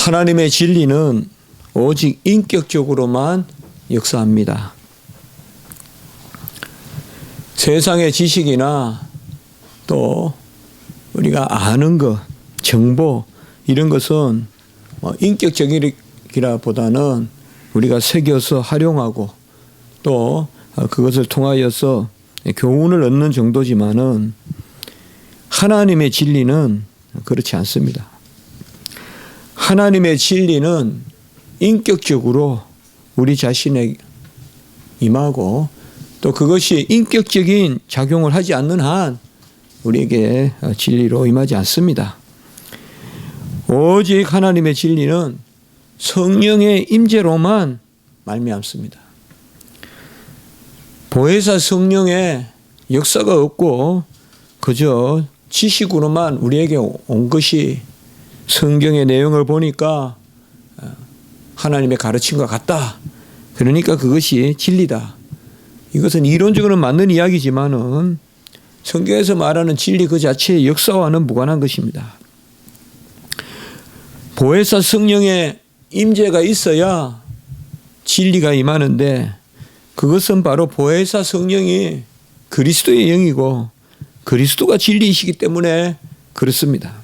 하나님의 진리는 오직 인격적으로만 역사합니다. 세상의 지식이나 또 우리가 아는 것, 정보 이런 것은 인격적이라보다는 우리가 새겨서 활용하고 또 그것을 통하여서 교훈을 얻는 정도지만은 하나님의 진리는 그렇지 않습니다. 하나님의 진리는 인격적으로 우리 자신에 임하고 또 그것이 인격적인 작용을 하지 않는 한 우리에게 진리로 임하지 않습니다. 오직 하나님의 진리는 성령의 임재로만 말미암습니다. 보혜사 성령의 역사가 없고 그저 지식으로만 우리에게 온 것이 성경의 내용을 보니까 하나님의 가르침과 같다. 그러니까 그것이 진리다. 이것은 이론적으로는 맞는 이야기지만은 성경에서 말하는 진리 그 자체의 역사와는 무관한 것입니다. 보혜사 성령의 임재가 있어야 진리가 임하는데 그것은 바로 보혜사 성령이 그리스도의 영이고 그리스도가 진리이시기 때문에 그렇습니다.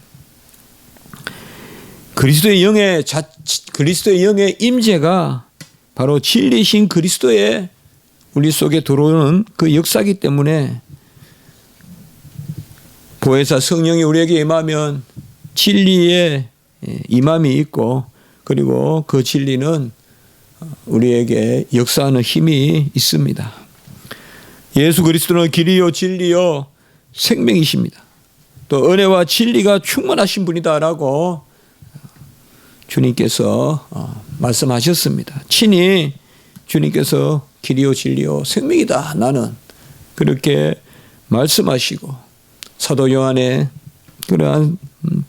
그리스도의 영의 임재가 바로 진리이신 그리스도의 우리 속에 들어오는 그 역사이기 때문에 보혜사 성령이 우리에게 임하면 진리의 임함이 있고 그리고 그 진리는 우리에게 역사하는 힘이 있습니다. 예수 그리스도는 길이요 진리요 생명이십니다. 또 은혜와 진리가 충만하신 분이다라고 주님께서 말씀하셨습니다. 친히 주님께서 길이요 진리요 생명이다 나는 그렇게 말씀하시고 사도 요한의 그러한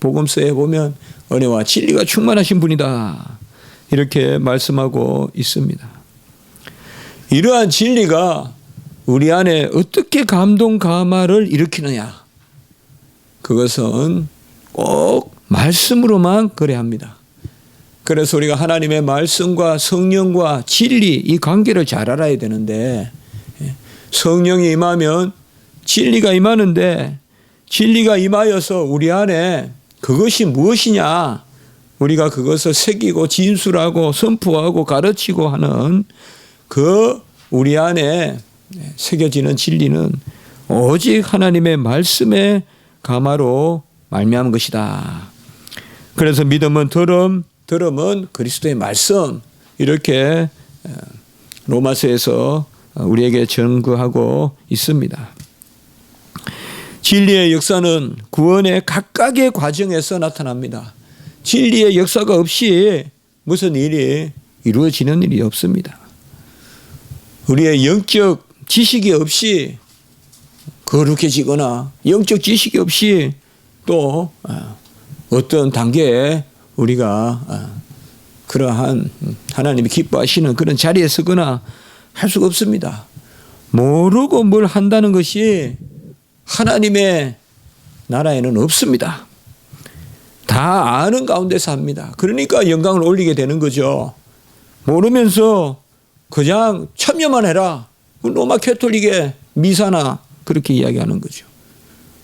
복음서에 보면 은혜와 진리가 충만하신 분이다 이렇게 말씀하고 있습니다. 이러한 진리가 우리 안에 어떻게 감동 감화를 일으키느냐 그것은 꼭 말씀으로만 그래야 합니다. 그래서 우리가 하나님의 말씀과 성령과 진리 이 관계를 잘 알아야 되는데 성령이 임하면 진리가 임하는데 진리가 임하여서 우리 안에 그것이 무엇이냐 우리가 그것을 새기고 진술하고 선포하고 가르치고 하는 그 우리 안에 새겨지는 진리는 오직 하나님의 말씀의 감화로 말미암은 것이다. 그래서 믿음은 들음은 그리스도의 말씀 이렇게 로마서에서 우리에게 증거하고 있습니다. 진리의 역사는 구원의 각각의 과정에서 나타납니다. 진리의 역사가 없이 무슨 일이 이루어지는 일이 없습니다. 우리의 영적 지식이 없이 거룩해지거나 영적 지식이 없이 또 어떤 단계에 우리가 그러한 하나님이 기뻐하시는 그런 자리에 서거나 할 수가 없습니다. 모르고 뭘 한다는 것이 하나님의 나라에는 없습니다. 다 아는 가운데서 합니다. 그러니까 영광을 올리게 되는 거죠. 모르면서 그냥 참여만 해라. 로마 캐톨릭의 미사나 그렇게 이야기하는 거죠.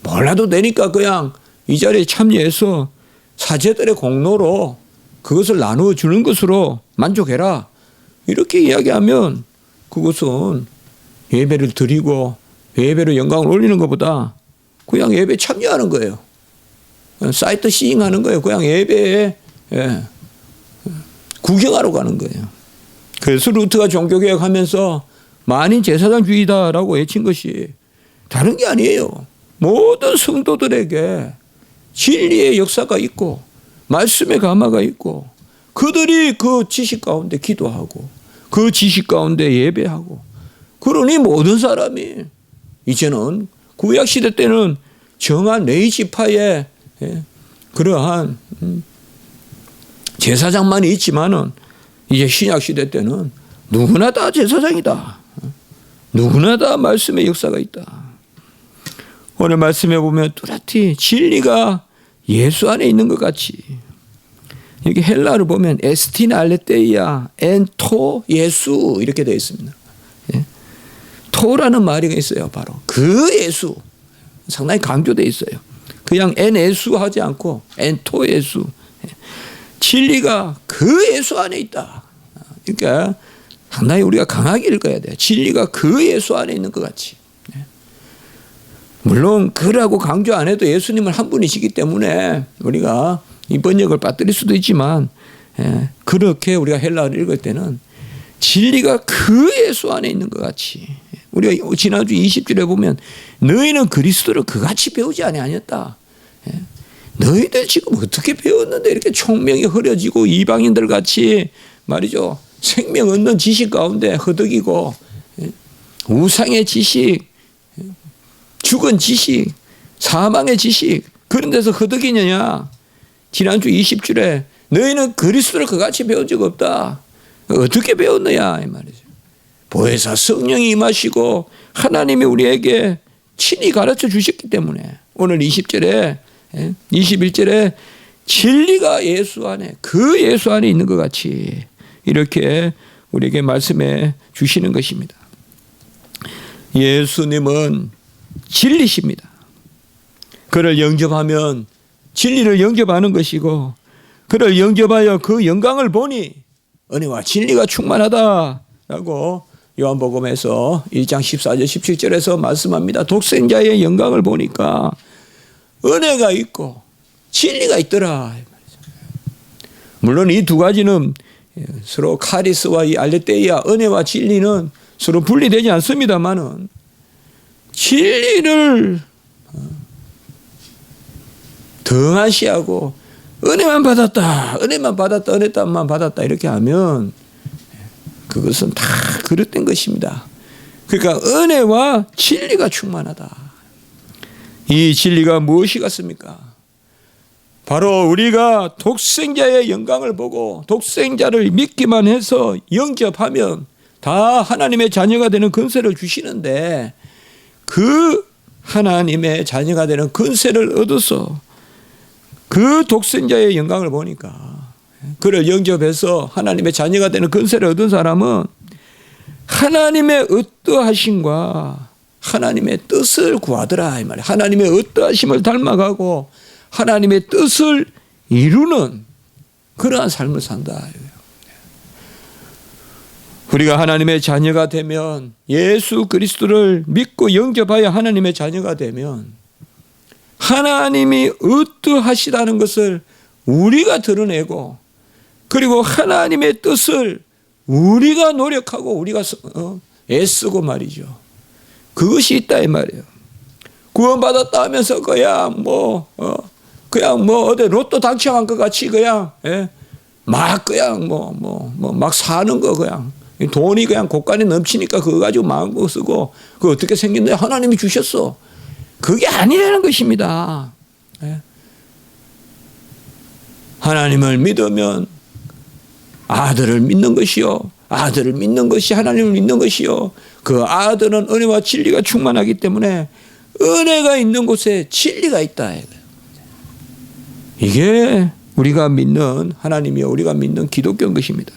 몰라도 되니까 그냥 이 자리에 참여해서 사제들의 공로로 그것을 나누어 주는 것으로 만족해라. 이렇게 이야기하면 그것은 예배를 드리고 예배로 영광을 올리는 것보다 그냥 예배 참여하는 거예요. 사이트 시잉 하는 거예요. 그냥 예배에 구경하러 가는 거예요. 그래서 루트가 종교개혁 하면서 만인 제사장주의다라고 외친 것이 다른 게 아니에요. 모든 성도들에게 진리의 역사가 있고 말씀의 감화가 있고 그들이 그 지식 가운데 기도하고 그 지식 가운데 예배하고 그러니 모든 사람이 이제는 구약시대 때는 정한 레위지파의 그러한 제사장만이 있지만은 이제 신약시대 때는 누구나 다 제사장이다. 누구나 다 말씀의 역사가 있다. 오늘 말씀해 보면 뚜렷이 진리가 예수 안에 있는 것 같이 여기 헬라를 보면 에스틴 알레테이아 엔토 예수 이렇게 되어 있습니다. 예. 토라는 말이 있어요. 바로 그 예수. 상당히 강조되어 있어요. 그냥 엔 예수 하지 않고 엔토 예수. 진리가 그 예수 안에 있다. 그러니까 상당히 우리가 강하게 읽어야 돼요. 진리가 그 예수 안에 있는 것 같이. 물론 그라고 강조 안 해도 예수님은 한 분이시기 때문에 우리가 이 번역을 빠뜨릴 수도 있지만 그렇게 우리가 헬라어를 읽을 때는 진리가 그 예수 안에 있는 것 같이. 우리가 지난주 20절에 보면 너희는 그리스도를 그같이 배우지 아니하였다. 너희들 지금 어떻게 배웠는데 이렇게 총명이 흐려지고 이방인들 같이 말이죠. 생명 얻는 지식 가운데 허덕이고 우상의 지식, 죽은 지식, 사망의 지식 그런 데서 허덕이느냐. 지난주 20절에 너희는 그리스도를 그같이 배운 적 없다. 어떻게 배웠느냐 이 말이죠. 보혜사 성령이 임하시고 하나님이 우리에게 친히 가르쳐 주셨기 때문에 오늘 20절에 21절에 진리가 예수 안에 그 예수 안에 있는 것 같이 이렇게 우리에게 말씀해 주시는 것입니다. 예수님은 진리십니다. 그를 영접하면 진리를 영접하는 것이고 그를 영접하여 그 영광을 보니 은혜와 진리가 충만하다라고 요한복음에서 1장 14절 17절에서 말씀합니다. 독생자의 영광을 보니까 은혜가 있고 진리가 있더라. 물론 이 두 가지는 서로 카리스와 이 알레테이아 은혜와 진리는 서로 분리되지 않습니다만은 진리를 등한시하고 은혜만 받았다, 은혜만 받았다, 은혜만 받았다 이렇게 하면 그것은 다 그릇된 것입니다. 그러니까 은혜와 진리가 충만하다. 이 진리가 무엇이 같습니까? 바로 우리가 독생자의 영광을 보고 독생자를 믿기만 해서 영접하면 다 하나님의 자녀가 되는 권세를 주시는데 그 하나님의 자녀가 되는 권세를 얻어서 그 독생자의 영광을 보니까 그를 영접해서 하나님의 자녀가 되는 권세를 얻은 사람은 하나님의 어떠하심과 하나님의 뜻을 구하더라 이 말이에요. 하나님의 어떠하심을 닮아가고 하나님의 뜻을 이루는 그러한 삶을 산다. 우리가 하나님의 자녀가 되면 예수 그리스도를 믿고 영접하여 하나님의 자녀가 되면 하나님이 어떠하시다는 것을 우리가 드러내고 그리고 하나님의 뜻을 우리가 노력하고 우리가 애쓰고 말이죠. 그것이 있다 이 말이에요. 구원받았다 하면서 그냥 어디 로또 당첨한 것 같이 그냥 막 사는 거 그냥 돈이 그냥 곳간에 넘치니까 그거 가지고 마음껏 쓰고 그거 어떻게 생겼는데 하나님이 주셨어. 그게 아니라는 것입니다. 하나님을 믿으면 아들을 믿는 것이요. 아들을 믿는 것이 하나님을 믿는 것이요. 그 아들은 은혜와 진리가 충만하기 때문에 은혜가 있는 곳에 진리가 있다. 이게 우리가 믿는 하나님이요. 우리가 믿는 기독교인 것입니다.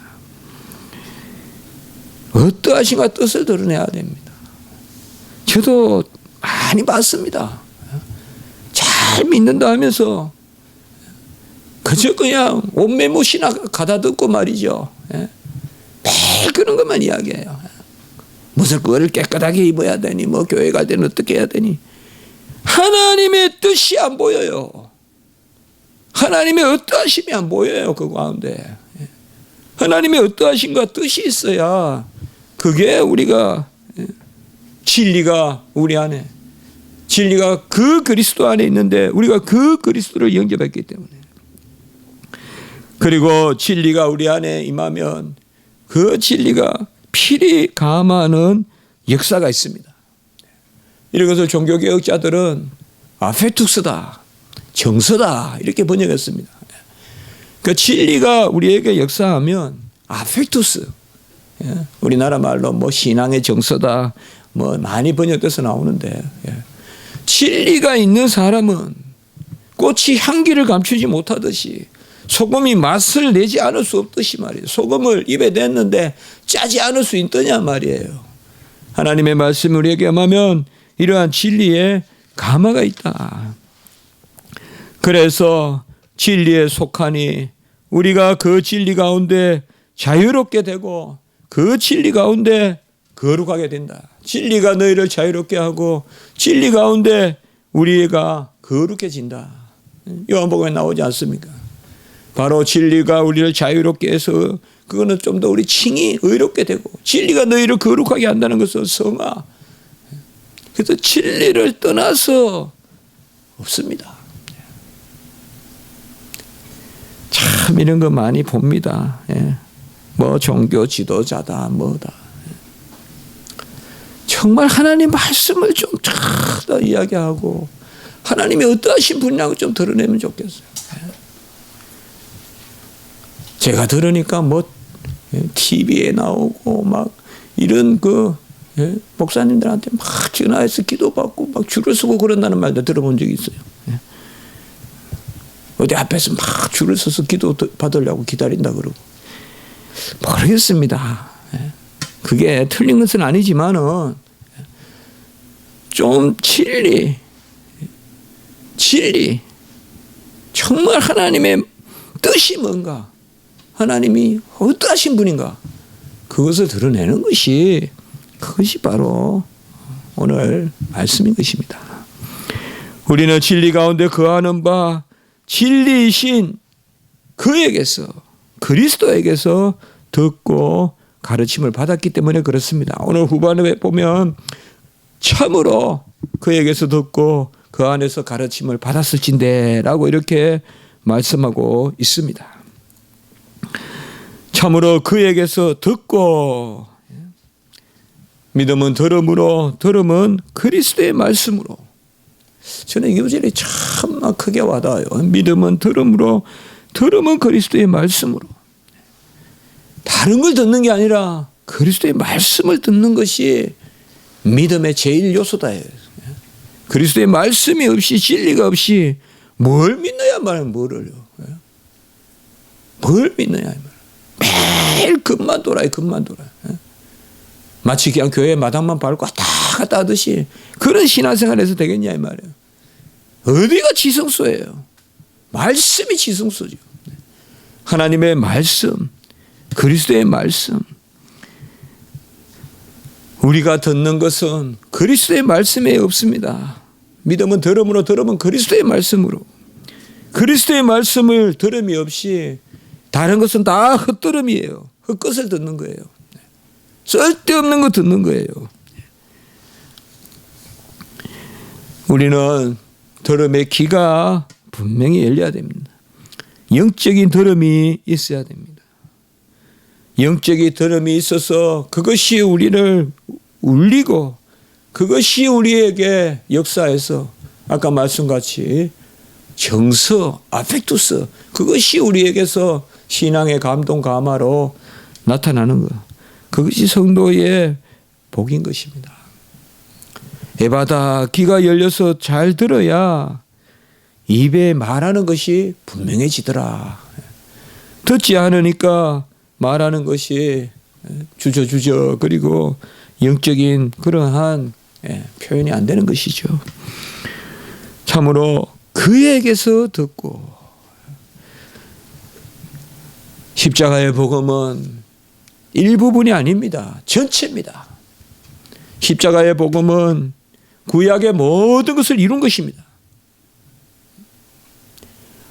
어떠하신가 뜻을 드러내야 됩니다. 저도 많이 봤습니다. 잘 믿는다 하면서 그저 그냥 옷매무 신학 가다 듣고 말이죠. 매일 그런 것만 이야기해요. 무슨 그거를 깨끗하게 입어야 되니 뭐 교회 갈 때는 어떻게 해야 되니 하나님의 뜻이 안 보여요. 하나님의 어떠하심이 안 보여요. 그 가운데 하나님의 어떠하심과 뜻이 있어야 그게 우리가 진리가 우리 안에 진리가 그 그리스도 안에 있는데 우리가 그 그리스도를 영접했기 때문에 그리고 진리가 우리 안에 임하면 그 진리가 필히 감하는 역사가 있습니다. 이런 것을 종교개혁자들은 아페투스다, 정서다 이렇게 번역했습니다. 그 진리가 우리에게 역사하면 아페투스, 우리나라 말로 뭐 신앙의 정서다, 뭐 많이 번역돼서 나오는데 진리가 있는 사람은 꽃이 향기를 감추지 못하듯이 소금이 맛을 내지 않을 수 없듯이 말이에요. 소금을 입에 냈는데 짜지 않을 수 있더냐 말이에요. 하나님의 말씀을 우리에게 하면 이러한 진리에 감화가 있다. 그래서 진리에 속하니 우리가 그 진리 가운데 자유롭게 되고 그 진리 가운데 거룩하게 된다. 진리가 너희를 자유롭게 하고 진리 가운데 우리가 거룩해진다. 요한복음에 나오지 않습니까? 바로 진리가 우리를 자유롭게 해서 그거는 좀 더 우리 칭이 의롭게 되고 진리가 너희를 거룩하게 한다는 것은 성화. 그래서 진리를 떠나서 없습니다. 참 이런 거 많이 봅니다. 뭐 종교 지도자다 뭐다. 정말 하나님 말씀을 좀 더 이야기하고 하나님이 어떠하신 분이라고 좀 드러내면 좋겠어요. 제가 들으니까 뭐 TV에 나오고 막 이런 목사님들한테 막 전화해서 기도받고 막 줄을 서고 그런다는 말도 들어본 적이 있어요. 어디 앞에서 막 줄을 서서 기도 받으려고 기다린다 그러고 모르겠습니다. 그게 틀린 것은 아니지만은 좀 진리 정말 하나님의 뜻이 뭔가 하나님이 어떠하신 분인가 그것을 드러내는 것이 그것이 바로 오늘 말씀인 것입니다. 우리는 진리 가운데 거하는 바 진리이신 그에게서 그리스도에게서 듣고 가르침을 받았기 때문에 그렇습니다. 오늘 후반에 보면 참으로 그에게서 듣고 그 안에서 가르침을 받았을진데 라고 이렇게 말씀하고 있습니다. 참으로 그에게서 듣고 믿음은 들음으로 들음은 그리스도의 말씀으로 저는 이 구절이 참 크게 와닿아요. 믿음은 들음으로 들음은 그리스도의 말씀으로 다른 걸 듣는 게 아니라 그리스도의 말씀을 듣는 것이 믿음의 제일 요소다. 그리스도의 말씀이 없이 진리가 없이 뭘 믿느냐 말은 뭐를요. 뭘 믿느냐 매일 급만 돌아요. 마치 그냥 교회 마당만 밟고 왔다 갔다 하듯이 그런 신앙생활에서 되겠냐 이 말이에요. 어디가 지성소예요. 말씀이 지성소죠. 하나님의 말씀 그리스도의 말씀 우리가 듣는 것은 그리스도의 말씀에 없습니다. 믿음은 들음으로 들음은 그리스도의 말씀으로 그리스도의 말씀을 들음이 없이 다른 것은 다 헛들음이에요. 헛것을 듣는 거예요. 쓸데없는 거 듣는 거예요. 우리는 들음의 귀가 분명히 열려야 됩니다. 영적인 들음이 있어야 됩니다. 영적인 들음이 있어서 그것이 우리를 울리고 그것이 우리에게 역사해서 아까 말씀같이 정서, 아펙투스 그것이 우리에게서 신앙의 감동, 감화로 나타나는 것. 그것이 성도의 복인 것입니다. 에바다 귀가 열려서 잘 들어야 입에 말하는 것이 분명해지더라. 듣지 않으니까 말하는 것이 주저주저 그리고 영적인 그러한 표현이 안 되는 것이죠. 참으로 그에게서 듣고 십자가의 복음은 일부분이 아닙니다. 전체입니다. 십자가의 복음은 구약의 모든 것을 이룬 것입니다.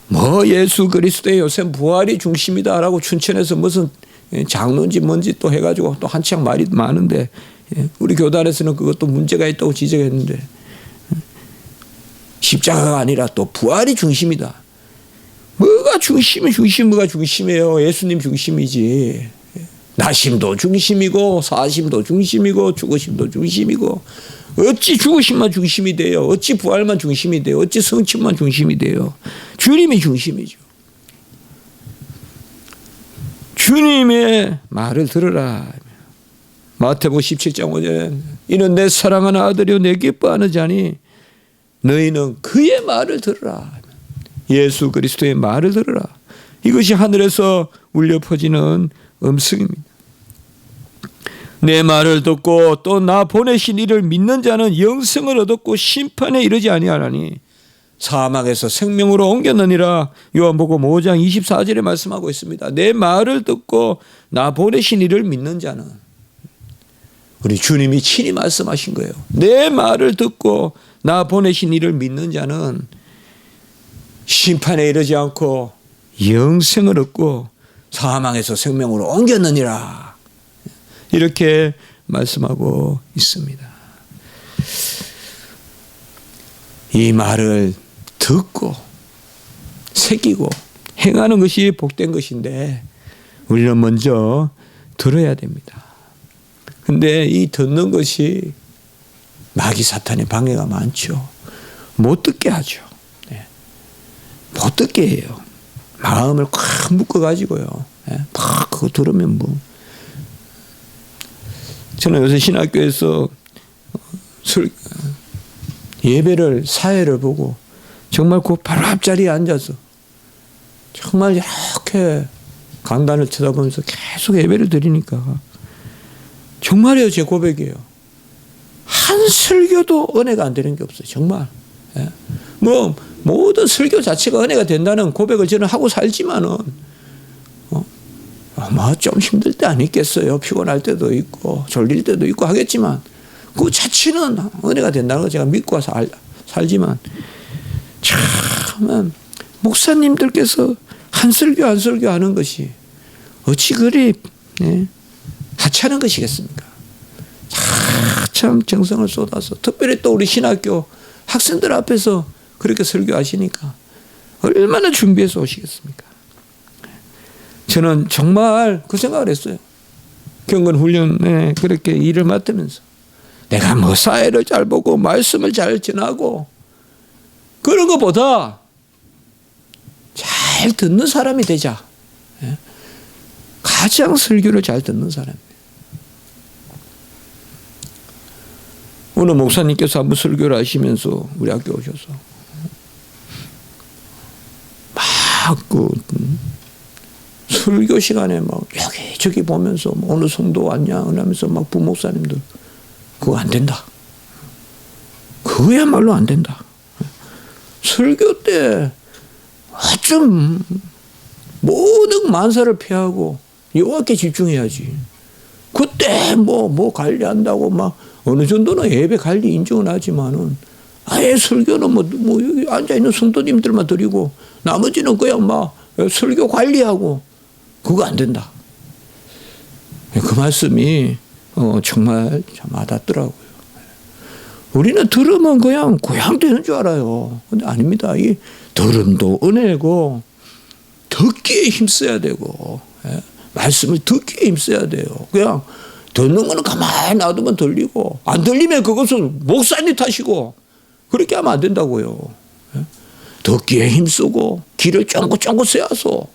뭐 예수 그리스도의 요새 부활이 중심이다라고 춘천에서 무슨 장로인지 뭔지 또 해가지고 또 한창 말이 많은데 우리 교단에서는 그것도 문제가 있다고 지적했는데 십자가가 아니라 또 부활이 중심이다. 뭐가 중심이에요. 예수님 중심이지. 나심도 중심이고 사심도 중심이고 죽으심도 중심이고 어찌 죽으심만 중심이 돼요. 어찌 부활만 중심이 돼요. 어찌 성취만 중심이 돼요. 주님이 중심이죠. 주님의 말을 들으라. 마태복음 17장 5절에 이는 내 사랑하는 아들이요 내 기뻐하는 자니 너희는 그의 말을 들으라. 예수 그리스도의 말을 들으라. 이것이 하늘에서 울려 퍼지는 음성입니다. 내 말을 듣고 또 나 보내신 이를 믿는 자는 영생을 얻었고 심판에 이르지 아니하나니 사망에서 생명으로 옮겼느니라. 요한복음 5장 24절에 말씀하고 있습니다. 내 말을 듣고 나 보내신 이를 믿는 자는, 우리 주님이 친히 말씀하신 거예요. 내 말을 듣고 나 보내신 이를 믿는 자는 심판에 이르지 않고 영생을 얻고 사망에서 생명으로 옮겼느니라. 이렇게 말씀하고 있습니다. 이 말을 듣고 새기고 행하는 것이 복된 것인데 우리는 먼저 들어야 됩니다. 근데 이 듣는 것이 마귀 사탄의 방해가 많죠. 못 듣게 하죠. 못 듣게 해요. 마음을 꽉 묶어가지고요. 막 그거 들으면 뭐. 저는 요새 신학교에서 예배를, 사회를 보고 정말 그 바로 앞자리에 앉아서 정말 이렇게 강단을 쳐다보면서 계속 예배를 드리니까 정말이에요. 제 고백이에요. 한 설교도 은혜가 안 되는 게 없어요. 정말. 뭐 모든 설교 자체가 은혜가 된다는 고백을 저는 하고 살지만은 아마 좀 힘들 때 아니겠어요. 피곤할 때도 있고 졸릴 때도 있고 하겠지만 그 자체는 은혜가 된다는 걸 제가 믿고 살지만 참 목사님들께서 한 설교 한 설교 하는 것이 어찌 그리 하찮은 것이겠습니까? 참 정성을 쏟아서 특별히 또 우리 신학교 학생들 앞에서 그렇게 설교하시니까 얼마나 준비해서 오시겠습니까? 저는 정말 그 생각을 했어요. 경건 훈련에 그렇게 일을 맡으면서 내가 뭐 사회를 잘 보고 말씀을 잘 전하고 그런 것보다 잘 듣는 사람이 되자. 가장 설교를 잘 듣는 사람이에요. 오늘 목사님께서 한번 설교를 하시면서 우리 학교 오셔서 막 그 설교 시간에 막 여기저기 보면서 어느 성도 왔냐 하면서 막 부목사님들 그거 안 된다. 그거야말로 안 된다. 설교 때 어쩜 모든 만사를 피하고 여호와께 집중해야지. 그때 뭐 관리한다고 막 어느 정도는 예배 관리 인정은 하지만은 아예 설교는 뭐 여기 앉아 있는 성도님들만 드리고 나머지는 그냥 막 설교 관리하고 그거 안 된다. 그 말씀이 정말 참 와닿더라고요. 우리는 들으면 그냥 되는 줄 알아요. 근데 아닙니다. 이 들음도 은혜고 듣기에 힘써야 되고 말씀을 듣기에 힘써야 돼요. 그냥 듣는 거는 가만히 놔두면 들리고 안 들리면 그것은 목사님 탓이고 그렇게 하면 안 된다고요. 듣기에 힘쓰고 귀를 쫑긋쫑긋 세워서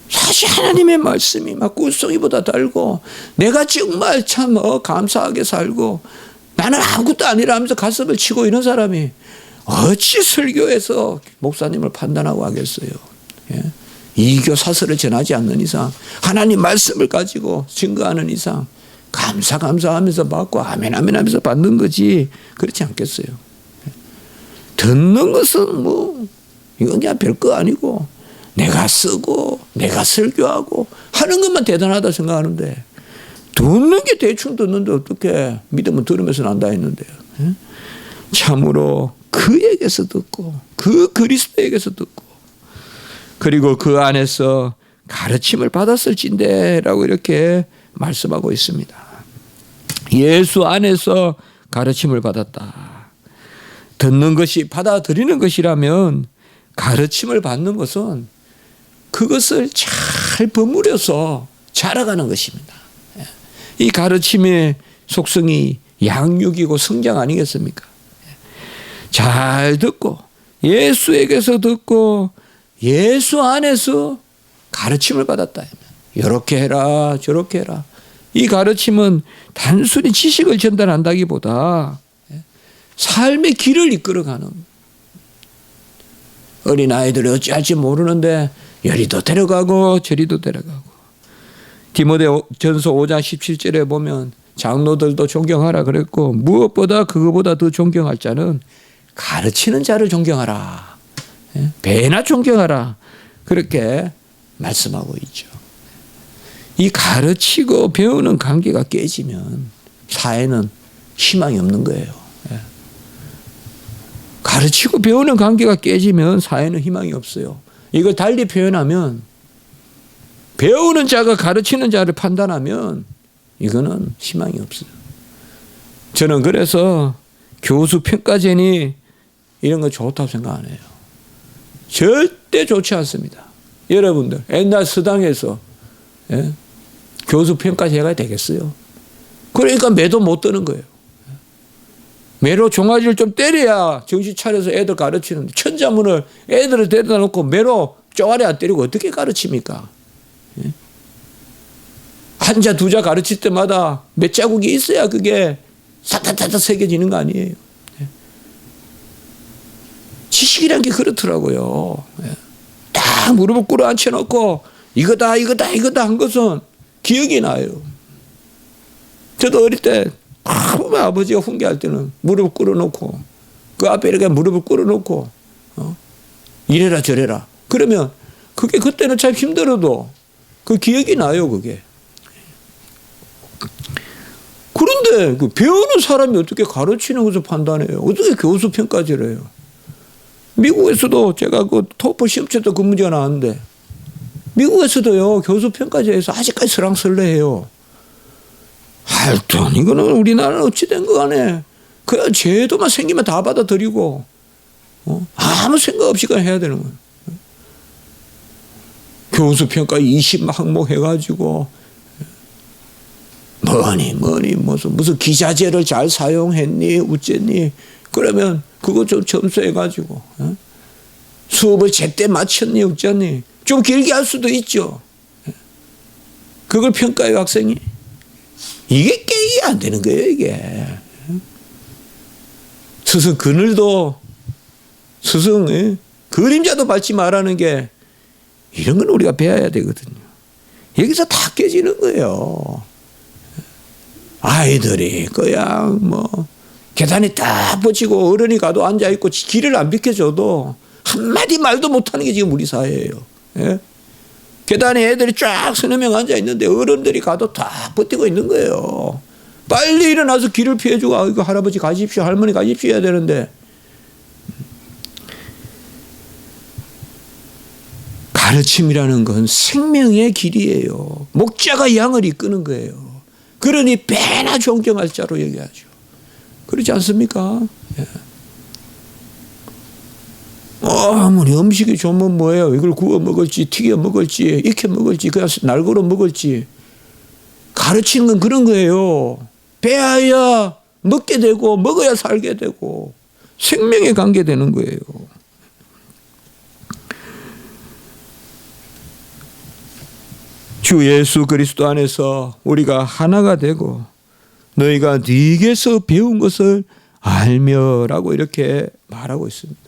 사실 하나님의 말씀이 막 꿀송이보다 달고 내가 정말 참 감사하게 살고 나는 아무것도 아니라 하면서 가슴을 치고 이런 사람이 어찌 설교에서 목사님을 판단하고 하겠어요. 이교 사설을 전하지 않는 이상 하나님 말씀을 가지고 증거하는 이상 감사하면서 받고 아멘 하면서 받는 거지 그렇지 않겠어요. 듣는 것은 뭐 이건 그냥 별거 아니고 내가 쓰고 내가 설교하고 하는 것만 대단하다 생각하는데 듣는 게 대충 듣는데 어떻게 믿으면 들으면서 난다 했는데요. 참으로 그에게서 듣고 그 그리스도에게서 듣고 그리고 그 안에서 가르침을 받았을진대라고 이렇게 말씀하고 있습니다. 예수 안에서 가르침을 받았다. 듣는 것이 받아들이는 것이라면 가르침을 받는 것은 그것을 잘 버무려서 자라가는 것입니다. 이 가르침의 속성이 양육이고 성장 아니겠습니까? 잘 듣고 예수에게서 듣고 예수 안에서 가르침을 받았다. 이렇게 해라 저렇게 해라. 이 가르침은 단순히 지식을 전달한다기보다 삶의 길을 이끌어가는 어린아이들이 어찌할지 모르는데 여리도 데려가고 저리도 데려가고. 디모데전서 5장 17절에 보면 장로들도 존경하라 그랬고 무엇보다 그거보다 더 존경할 자는 가르치는 자를 존경하라. 배나 존경하라. 그렇게 말씀하고 있죠. 이 가르치고 배우는 관계가 깨지면 사회는 희망이 없는 거예요. 가르치고 배우는 관계가 깨지면 사회는 희망이 없어요. 이걸 달리 표현하면 배우는 자가 가르치는 자를 판단하면 이거는 희망이 없어요. 저는 그래서 교수 평가제니 이런 거 좋다고 생각 안 해요. 절대 좋지 않습니다. 여러분들 옛날 서당에서 교수 평가제가 되겠어요? 그러니까 매도 못 드는 거예요. 매로 종아리를 좀 때려야 정신 차려서 애들 가르치는데 천자문을 애들을 데려다 놓고 매로 종아리 안 때리고 어떻게 가르칩니까? 한자 두자 가르칠 때마다 몇 자국이 있어야 그게 사타타타 새겨지는 거 아니에요. 지식이란 게 그렇더라고요. 딱 무릎을 꿇어 앉혀놓고 이거다 한 것은 기억이 나요. 저도 어릴 때 아버지가 훈계할 때는 무릎을 꿇어놓고 그 앞에 이렇게 무릎을 꿇어놓고 이래라 저래라. 그러면 그게 그때는 참 힘들어도 그 기억이 나요. 그게. 그런데 그 배우는 사람이 어떻게 가르치는 것을 판단해요? 어떻게 교수 평가제를 해요? 미국에서도 제가 그 토플 시험 쳤던 그 문제가 나왔는데 미국에서도요 교수 평가제에서 아직까지 설랑설레해요. 하여튼 이거는 우리나라는 어찌된 거 간에 그냥 제도만 생기면 다 받아들이고 아무 생각 없이 그냥 해야 되는 거예요. 교수 평가 20항목 해가지고 뭐니 무슨 기자재를 잘 사용했니 어쨌니 그러면 그거 좀 점수해가지고 수업을 제때 마쳤니 어쩌니 좀 길게 할 수도 있죠. 그걸 평가해요 학생이. 이게 깨이 안 되는 거예요 이게. 스승 그늘도 스승 그림자도 밟지 말라는 게 이런 건 우리가 배워야 되거든요. 여기서 다 깨지는 거예요. 아이들이 그냥 뭐 계단에 딱 붙이고 어른이 가도 앉아있고 길을 안 비켜줘도 한마디 말도 못하는 게 지금 우리 사회예요. 예? 계단에 애들이 쫙 서너 명 앉아있는데 어른들이 가도 다 버티고 있는 거예요. 빨리 일어나서 길을 피해주고 이거 할아버지 가십시오 할머니 가십시오 해야 되는데 가르침이라는 건 생명의 길이에요. 목자가 양을 이끄는 거예요. 그러니 배나 존경할 자로 여겨야죠. 그렇지 않습니까? 예. 아무리 음식이 좋으면 뭐예요? 이걸 구워 먹을지 튀겨 먹을지 익혀 먹을지 그냥 날고로 먹을지 가르치는 건 그런 거예요. 배워야 먹게 되고 먹어야 살게 되고 생명에 관계되는 거예요. 주 예수 그리스도 안에서 우리가 하나가 되고 너희가 네게서 배운 것을 알며라고 이렇게 말하고 있습니다.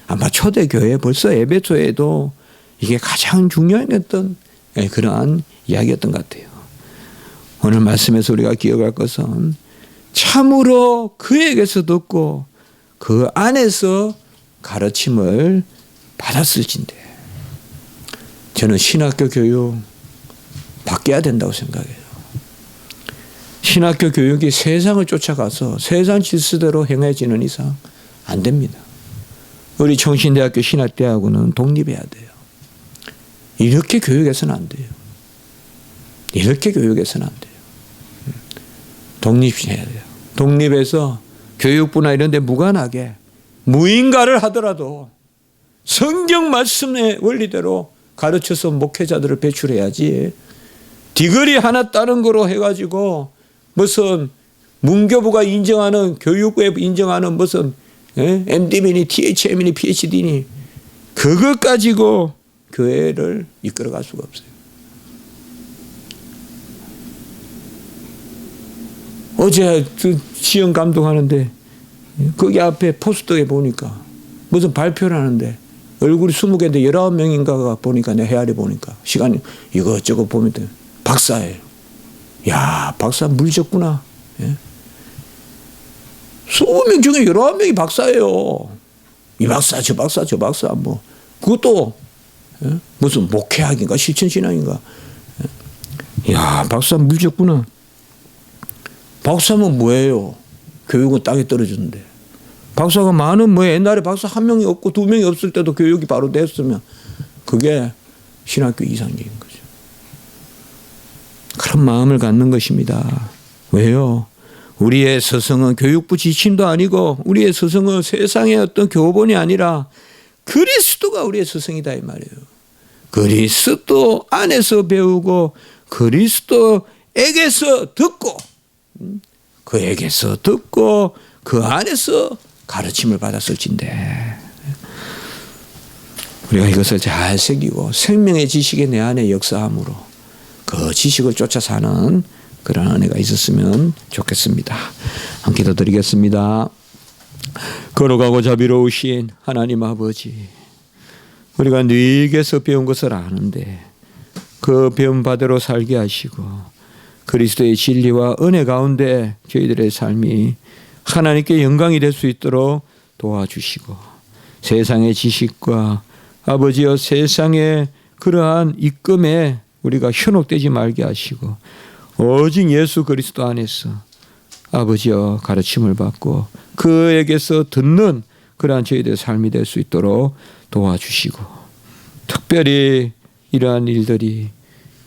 아마 초대교회 벌써 에베소에도 이게 가장 중요했던 그러한 이야기였던 것 같아요. 오늘 말씀에서 우리가 기억할 것은 참으로 그에게서 듣고 그 안에서 가르침을 받았을진데 저는 신학교 교육 바뀌어야 된다고 생각해요. 신학교 교육이 세상을 쫓아가서 세상 질서대로 행해지는 이상 안 됩니다. 우리 청신대학교 신학대학원은 독립해야 돼요. 이렇게 교육해서는 안 돼요. 이렇게 교육해서는 안 돼요. 독립해야 돼요. 독립해서 교육부나 이런 데 무관하게 무인가를 하더라도 성경 말씀의 원리대로 가르쳐서 목회자들을 배출해야지 디그리 하나 따는 거로 해가지고 무슨 문교부가 인정하는 교육부에 인정하는 무슨 MD이니 THM이니 PhD니 그것 가지고 교회를 이끌어갈 수가 없어요. 어제 시험 감독하는데 거기 앞에 포스터에 보니까 무슨 발표를 하는데 얼굴이 20개인데 19명인가가 보니까 내 헤아리 보니까 시간이 이것저것 보면 돼. 박사예요. 야, 박사 물졌구나. 예? 20명 중에 19명이 박사예요. 이 박사, 저 박사, 저 박사, 뭐. 그것도, 예? 무슨 목회학인가, 실천신앙인가. 예? 야, 박사 물졌구나. 박사면 뭐예요? 교육은 땅에 떨어졌는데. 박사가 많은 뭐 옛날에 박사 한 명이 없고 두 명이 없을 때도 교육이 바로 됐으면 그게 신학교 이상적인 거죠. 그런 마음을 갖는 것입니다. 왜요? 우리의 서성은 교육부 지침도 아니고 우리의 서성은 세상의 어떤 교본이 아니라 그리스도가 우리의 서성이다 이 말이에요. 그리스도 안에서 배우고 그리스도에게서 듣고 그에게서 듣고 그 안에서 가르침을 받았을진데 우리가 이것을 잘 새기고 생명의 지식이 내 안에 역사함으로 그 지식을 쫓아 사는 그런 은혜가 있었으면 좋겠습니다. 한 기도 드리겠습니다. 거룩하고 자비로우신 하나님 아버지, 우리가 네게서 배운 것을 아는데 그 배운 바대로 살게 하시고 그리스도의 진리와 은혜 가운데 저희들의 삶이 하나님께 영광이 될 수 있도록 도와주시고 세상의 지식과 아버지여 세상의 그러한 입금에 우리가 현혹되지 말게 하시고 오직 예수 그리스도 안에서 아버지여 가르침을 받고 그에게서 듣는 그러한 저희들의 삶이 될 수 있도록 도와주시고 특별히 이러한 일들이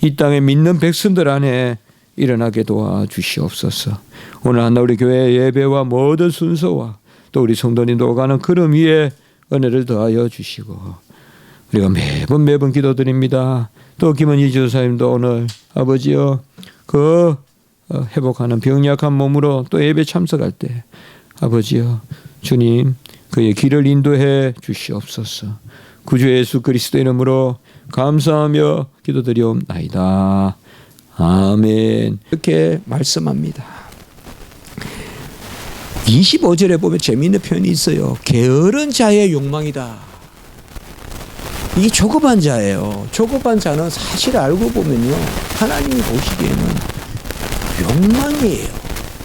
이 땅에 믿는 백성들 안에 일어나게 도와주시옵소서. 오늘 한날 우리 교회 예배와 모든 순서와 또 우리 성도님도 오가는 걸음 위에 은혜를 더하여 주시고 우리가 매번 기도드립니다. 또 김은희 지도사님도 오늘 아버지여 그 회복하는 병약한 몸으로 또 예배 참석할 때 아버지여 주님 그의 길을 인도해 주시옵소서. 구주 예수 그리스도 이름으로 감사하며 기도드리옵나이다. 아멘. 이렇게 말씀합니다. 25절에 보면 재미있는 표현이 있어요. 게으른 자의 욕망이다. 이게 조급한 자예요. 조급한 자는 사실 알고 보면요, 하나님이 보시기에는 욕망이에요.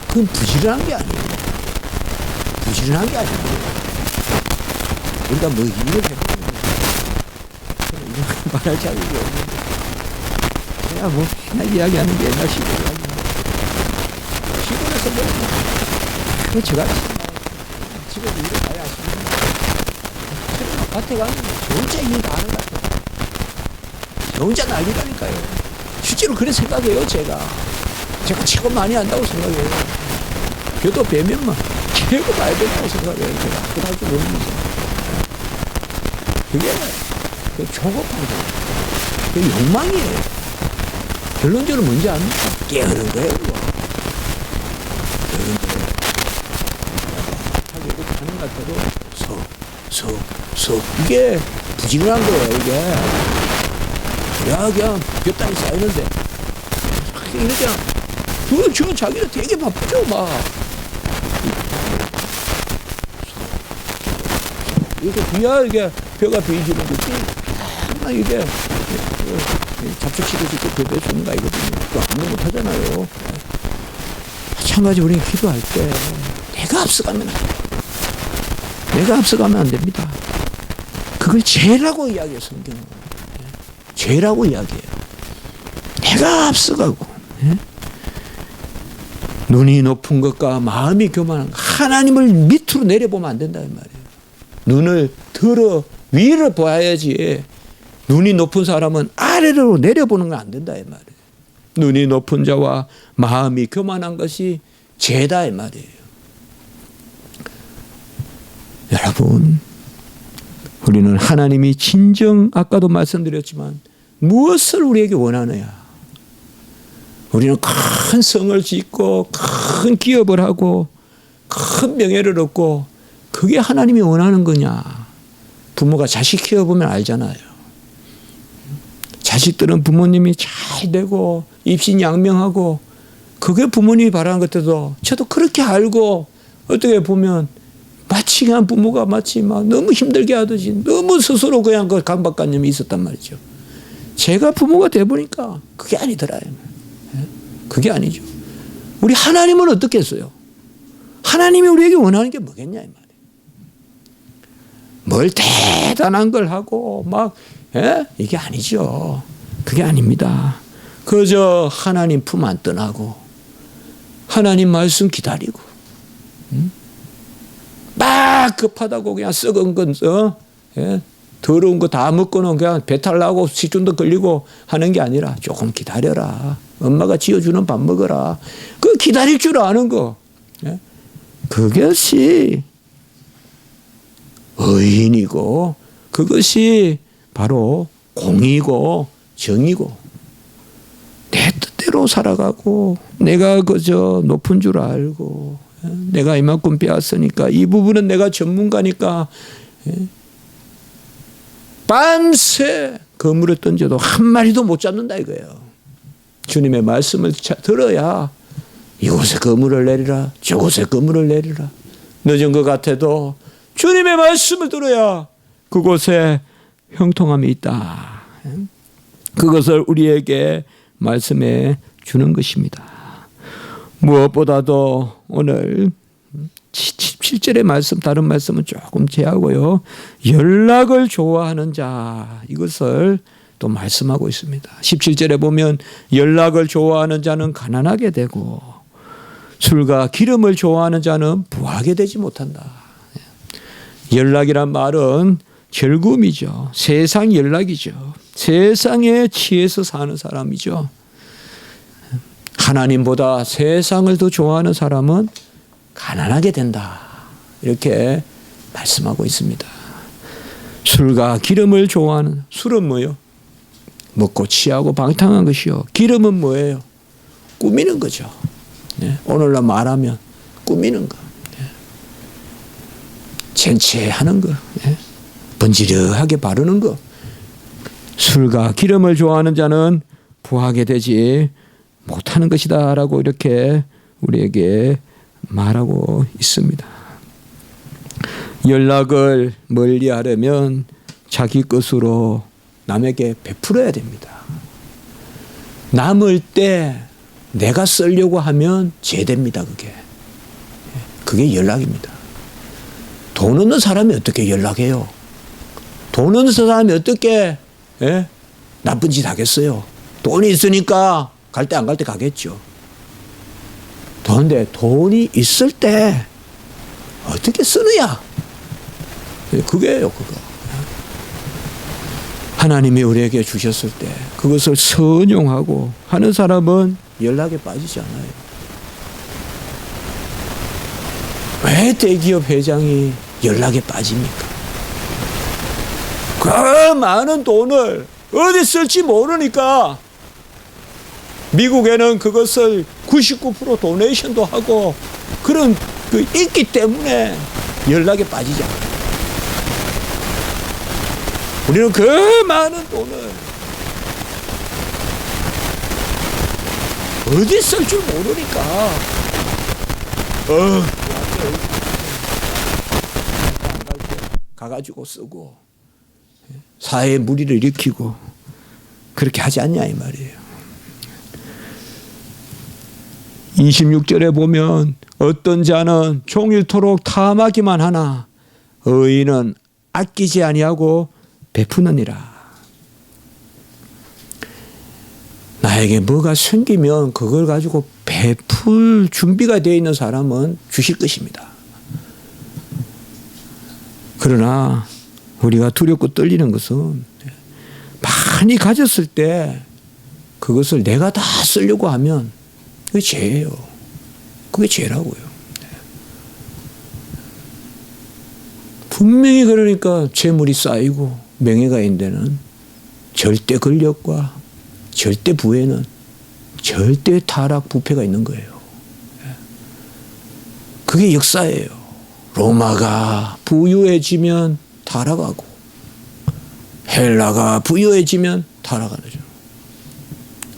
그건 부지런한 게 아니에요. 부지런한 게 아니에요. 우리가 뭐 일을 해보면 이런 말할 자격이 없는데 그냥 뭐 그냥 이야기하는 게 옛날 시골 이야기입니다. 시골에서 뭐 그 제가 집에서 일을 가야 하시면 밭에 가면 저 혼자 일 다 하는 것 같아요. 저 혼자 난리라니까요. 실제로 그런 생각해요. 제가 최고 많이 한다고 생각해요. 교도 배면만 최고 봐야 된다고 생각해요. 제가 그다지 모르면서 그게 그 조급한 거예요. 그게 욕망이에요. 결론적으로 뭔지 압니까? 깨어는 거예요. 깨어는 거예요. 하는 것 같아도 석 이게 부지런한 거예요. 이게 그냥 곁다리 쌓이는데 그냥 저 자기는 되게 바쁘죠. 막 이렇게 비야 이게 벼가 베이지는 거지 막 이게 잡초치고 벼 주는 거 아니거든요. 그거 아무도 못 하잖아요. 마찬가지 우리는 기도할 때 내가 앞서가면 안 돼요. 내가 앞서가면 안 됩니다. 그걸 죄라고 이야기해요. 성경은. 죄라고 이야기해요. 내가 앞서가고 눈이 높은 것과 마음이 교만한 것, 하나님을 밑으로 내려보면 안 된다는 말이에요. 눈을 들어 위를 봐야지 눈이 높은 사람은 아래로 내려보는 건 안 된다 이 말이에요. 눈이 높은 자와 마음이 교만한 것이 죄다 이 말이에요. 여러분, 우리는 하나님이 진정 아까도 말씀드렸지만 무엇을 우리에게 원하느냐. 우리는 큰 성을 짓고 큰 기업을 하고 큰 명예를 얻고 그게 하나님이 원하는 거냐. 부모가 자식 키워보면 알잖아요. 자식들은 부모님이 잘 되고 불쌍한 부모가 마치 막 너무 힘들게 하듯이 너무 스스로 그냥 그 강박관념이 있었단 말이죠. 제가 부모가 돼보니까 그게 아니더라. 그게 아니죠. 우리 하나님은 어떻겠어요? 하나님이 우리에게 원하는 게 뭐겠냐 이 말이에요. 뭘 대단한 걸 하고 막 이게 아니죠. 그게 아닙니다. 그저 하나님 품 안 떠나고 하나님 말씀 기다리고 막 급하다고 그냥 썩은 건 더러운 거 다 먹고는 그냥 배탈 나고 식중독 걸리고 하는 게 아니라 조금 기다려라. 엄마가 지어주는 밥 먹어라. 그 기다릴 줄 아는 거. 그것이 의인이고 그것이 바로 공의고 정의고 내 뜻대로 살아가고 내가 그저 높은 줄 알고 내가 이만큼 배웠으니까 이 부분은 내가 전문가니까 밤새 그물을 던져도 한 마리도 못 잡는다 이거예요. 주님의 말씀을 들어야 이곳에 그물을 내리라 저곳에 그물을 내리라. 늦은 것 같아도 주님의 말씀을 들어야 그곳에 형통함이 있다. 그것을 우리에게 말씀해 주는 것입니다. 무엇보다도 오늘 17절의 말씀 다른 말씀은 조금 제하고요. 연락을 좋아하는 자 이것을 또 말씀하고 있습니다. 17절에 보면 연락을 좋아하는 자는 가난하게 되고 술과 기름을 좋아하는 자는 부하게 되지 못한다. 연락이란 말은 즐거움이죠. 세상 연락이죠. 세상에 취해서 사는 사람이죠. 하나님보다 세상을 더 좋아하는 사람은 가난하게 된다. 이렇게 말씀하고 있습니다. 술과 기름을 좋아하는 술은 뭐예요? 먹고 취하고 방탕한 것이요. 기름은 뭐예요? 꾸미는 거죠. 오늘날 말하면 꾸미는 거. 젠체하는 거. 번지르하게 바르는 거. 술과 기름을 좋아하는 자는 부하게 되지 못하는 것이다 라고 이렇게 우리에게 말하고 있습니다. 연락을 멀리하려면 자기 것으로 남에게 베풀어야 됩니다. 남을 때 내가 쓰려고 하면 죄됩니다. 그게 연락입니다. 돈 없는 사람이 어떻게 연락해요? 돈 없는 사람이 어떻게 나쁜 짓 하겠어요? 돈이 있으니까 갈 때 안 갈 때 가겠죠. 그런데 돈이 있을 때 어떻게 쓰느냐? 그게요, 그거. 하나님이 우리에게 주셨을 때 그것을 선용하고 하는 사람은 연락에 빠지지 않아요. 왜 대기업 회장이 연락에 빠집니까? 그 많은 돈을 어디 쓸지 모르니까 미국에는 그것을 99% 도네이션도 하고 그런 그 있기 때문에 연락에 빠지지 않아요. 우리는 그 많은 돈을 어디 쓸 줄 모르니까 가가지고 쓰고 사회에 무리를 일으키고 그렇게 하지 않냐 이 말이에요. 26절에 보면 어떤 자는 종일토록 탐하기만 하나 의인은 아끼지 아니하고 베푸느니라. 나에게 뭐가 생기면 그걸 가지고 베풀 준비가 되어 있는 사람은 주실 것입니다. 그러나 우리가 두렵고 떨리는 것은 많이 가졌을 때 그것을 내가 다 쓰려고 하면 그게 죄예요. 그게 죄라고요. 분명히 그러니까 재물이 쌓이고 명예가 있는 데는 절대 권력과 절대 부에는 절대 타락 부패가 있는 거예요. 그게 역사예요. 로마가 부유해지면 타락하고 헬라가 부유해지면 타락하죠.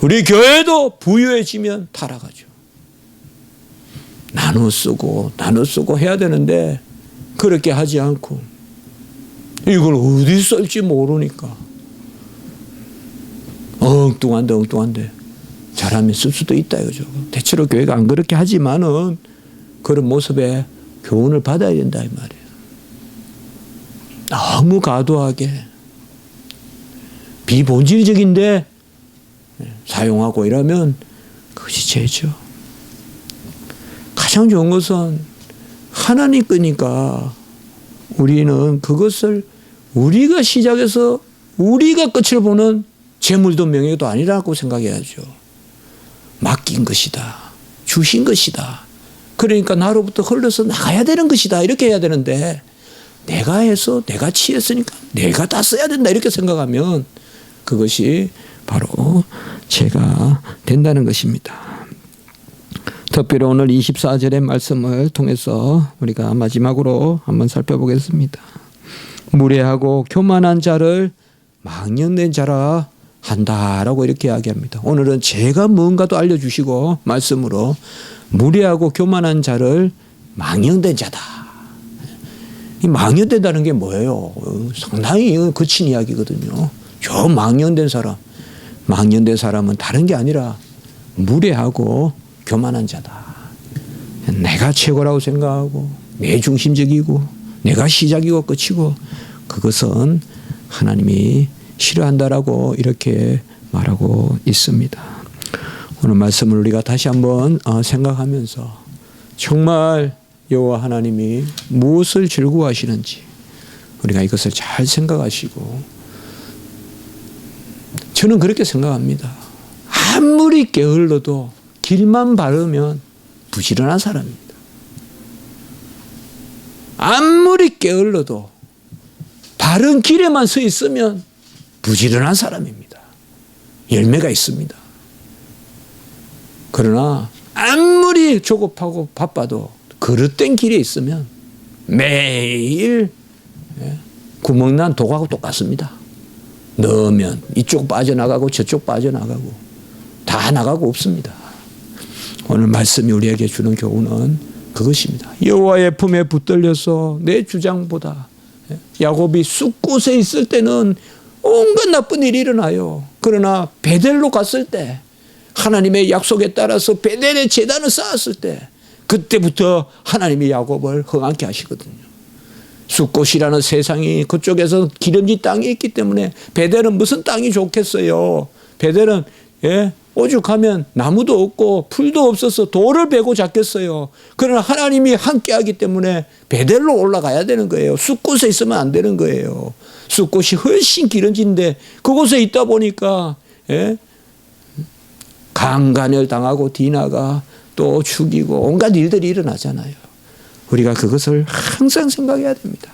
우리 교회도 부유해지면 타락하죠. 나눠 쓰고 해야 되는데 그렇게 하지 않고 이걸 어디 쓸지 모르니까 엉뚱한데 잘하면 쓸 수도 있다 이거죠. 대체로 교회가 안 그렇게 하지만은 그런 모습에 교훈을 받아야 된다 이 말이에요. 너무 과도하게 비본질적인데 사용하고 이러면 그것이 죄죠. 가장 좋은 것은 하나님 거니까 우리는 그것을 우리가 시작해서 우리가 끝을 보는 재물도 명예도 아니라고 생각해야죠. 맡긴 것이다. 주신 것이다. 그러니까 나로부터 흘러서 나가야 되는 것이다. 이렇게 해야 되는데 내가 해서 내가 취했으니까 내가 다 써야 된다. 이렇게 생각하면 그것이 바로 죄가 된다는 것입니다. 특별히 오늘 24절의 말씀을 통해서 우리가 마지막으로 한번 살펴보겠습니다. 무례하고 교만한 자를 망령된 자라 한다라고 이렇게 이야기합니다. 오늘은 죄가 뭔가도 알려주시고 말씀으로 무례하고 교만한 자를 망령된 자다. 이 망령된다는 게 뭐예요? 상당히 거친 이야기거든요. 저 망령된 사람은 다른 게 아니라 무례하고 교만한 자다. 내가 최고라고 생각하고 내 중심적이고 내가 시작이고 끝이고 그것은 하나님이 싫어한다라고 이렇게 말하고 있습니다. 오늘 말씀을 우리가 다시 한번 생각하면서 정말 여호와 하나님이 무엇을 즐거워하시는지 우리가 이것을 잘 생각하시고 저는 그렇게 생각합니다. 아무리 게을러도 길만 바르면 부지런한 사람입니다. 아무리 게을러도 바른 길에만 서 있으면 부지런한 사람입니다. 열매가 있습니다. 그러나 아무리 조급하고 바빠도 그릇된 길에 있으면 매일 구멍난 독하고 똑같습니다. 넣으면 이쪽 빠져나가고 저쪽 빠져나가고 다 나가고 없습니다. 오늘 말씀이 우리에게 주는 교훈은 그것입니다. 여호와의 품에 붙들려서 내 주장보다 야곱이 쑥곳에 있을 때는 온갖 나쁜 일이 일어나요. 그러나 베델로 갔을 때 하나님의 약속에 따라서 베델의 제단을 쌓았을 때 그때부터 하나님이 야곱을 흥하게 하시거든요. 쑥곳이라는 세상이 그쪽에서 기름진 땅이 있기 때문에 베델은 무슨 땅이 좋겠어요. 베델은 오죽하면 나무도 없고 풀도 없어서 돌을 베고 잡겠어요. 그러나 하나님이 함께하기 때문에 베델로 올라가야 되는 거예요. 쑥곳에 있으면 안 되는 거예요. 쑥곳이 훨씬 기름진데 그곳에 있다 보니까 강간을 당하고 디나가 또 죽이고 온갖 일들이 일어나잖아요. 우리가 그것을 항상 생각해야 됩니다.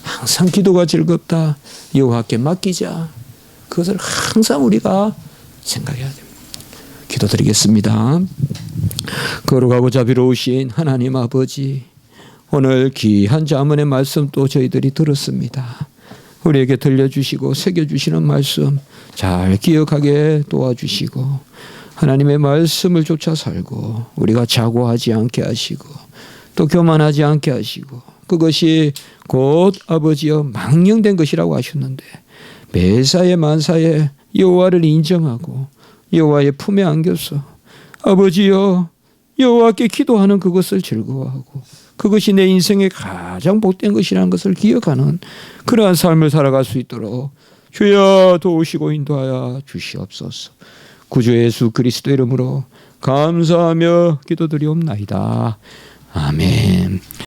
항상 기도가 즐겁다. 여호와께 맡기자. 그것을 항상 우리가 생각해야 됩니다. 기도드리겠습니다. 거룩하고 자비로우신 하나님 아버지, 오늘 귀한 자문의 말씀 또 저희들이 들었습니다. 우리에게 들려주시고 새겨주시는 말씀 잘 기억하게 도와주시고 하나님의 말씀을 쫓아 살고 우리가 자고하지 않게 하시고 또 교만하지 않게 하시고 그것이 곧 아버지여 망령된 것이라고 하셨는데 매사에 만사에 여호와를 인정하고 여호와의 품에 안겨서 아버지여 여호와께 기도하는 그것을 즐거워하고 그것이 내 인생의 가장 복된 것이라는 것을 기억하는 그러한 삶을 살아갈 수 있도록 주여 도우시고 인도하여 주시옵소서. 구주 예수 그리스도 이름으로 감사하며 기도드리옵나이다. 아멘.